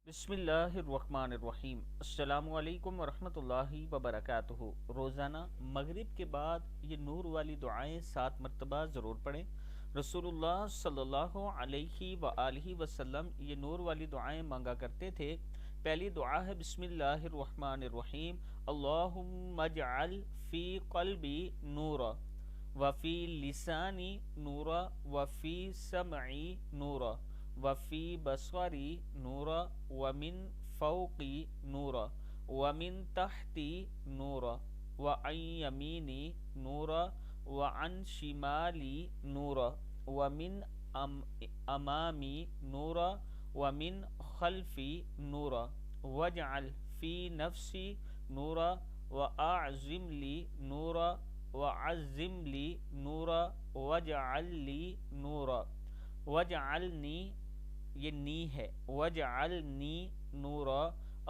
بسم اللہ الرحمن الرحیم۔ السلام علیکم ورحمۃ اللہ وبرکاتہ۔ روزانہ مغرب کے بعد یہ نور والی دعائیں 7 مرتبہ ضرور پڑھیں۔ رسول اللہ صلی اللہ علیہ وآلہ وسلم یہ نور والی دعائیں مانگا کرتے تھے۔ پہلی دعا ہے بسم اللہ الرحمن الرحیم، اللہم اجعل فی قلبی نورا وفی لسانی نورا وفی سمعی نورا وفی بصری نورا ومن فوقی نورا ومن تحتی نورا وعن یمینی نورا وعن شمالی نورا ومن امامی نورا ومن خلفی نورا واجعل فی نفسی نورا واعظم لی نورا وعظم لی نورا واجعل لی نورا واجعلنی، یہ نی ہے، وجعلنی نورا،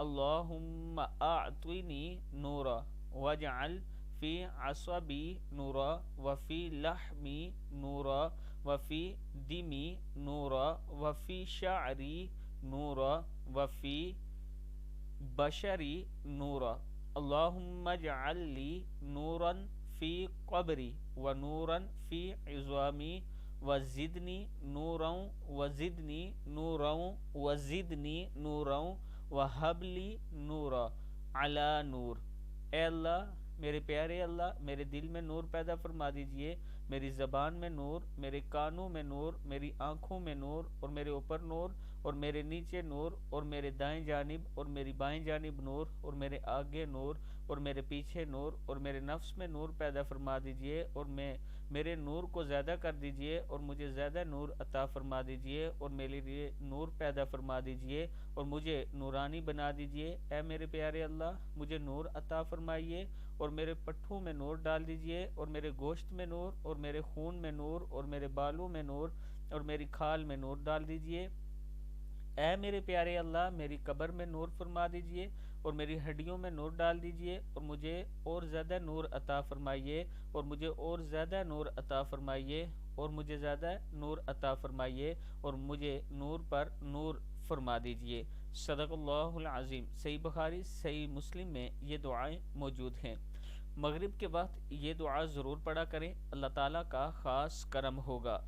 اللہم اعطنی نورا، وجعل فی عصبی نورا وفی لحمی نورا وفی دمی نورا وفی شعری نورا وفی بشری نورا، اللہم اجعل لی نورا فی قبری ونورا فی عظامی وزدنی نورا وزدنی نورا وزدنی نورا وہبلی نورا علی نور۔ اے اللہ، میرے پیارے اللہ، میرے دل میں نور پیدا فرما دیجئے، میری زبان میں نور، میرے کانوں میں نور، میری آنکھوں میں نور، اور میرے اوپر نور، اور میرے نیچے نور، اور میرے دائیں جانب اور میری بائیں جانب نور، اور میرے آگے نور، اور میرے پیچھے نور، اور میرے نفس میں نور پیدا فرما دیجئے، اور میرے نور کو زیادہ کر دیجئے، اور مجھے زیادہ نور عطا فرما دیجئے، اور میرے لیے نور پیدا فرما دیجئے، اور مجھے نورانی بنا دیجئے۔ اے میرے پیارے اللہ، مجھے نور عطا فرمائیے، اور میرے پٹھوں میں نور ڈال دیجئے، اور میرے گوشت میں نور، اور میرے خون میں نور، اور میرے بالوں میں نور، اور میری کھال میں نور ڈال دیجئے۔ اے میرے پیارے اللہ، میری قبر میں نور فرما دیجئے، اور میری ہڈیوں میں نور ڈال دیجئے، اور مجھے اور زیادہ نور عطا فرمائیے، اور مجھے اور زیادہ نور عطا فرمائیے، اور مجھے زیادہ نور عطا فرمائیے، اور مجھے نور پر نور فرما دیجئے۔ صدق اللہ العظیم۔ صحیح بخاری، صحیح مسلم میں یہ دعائیں موجود ہیں۔ مغرب کے وقت یہ دعا ضرور پڑھا کریں، اللہ تعالیٰ کا خاص کرم ہوگا۔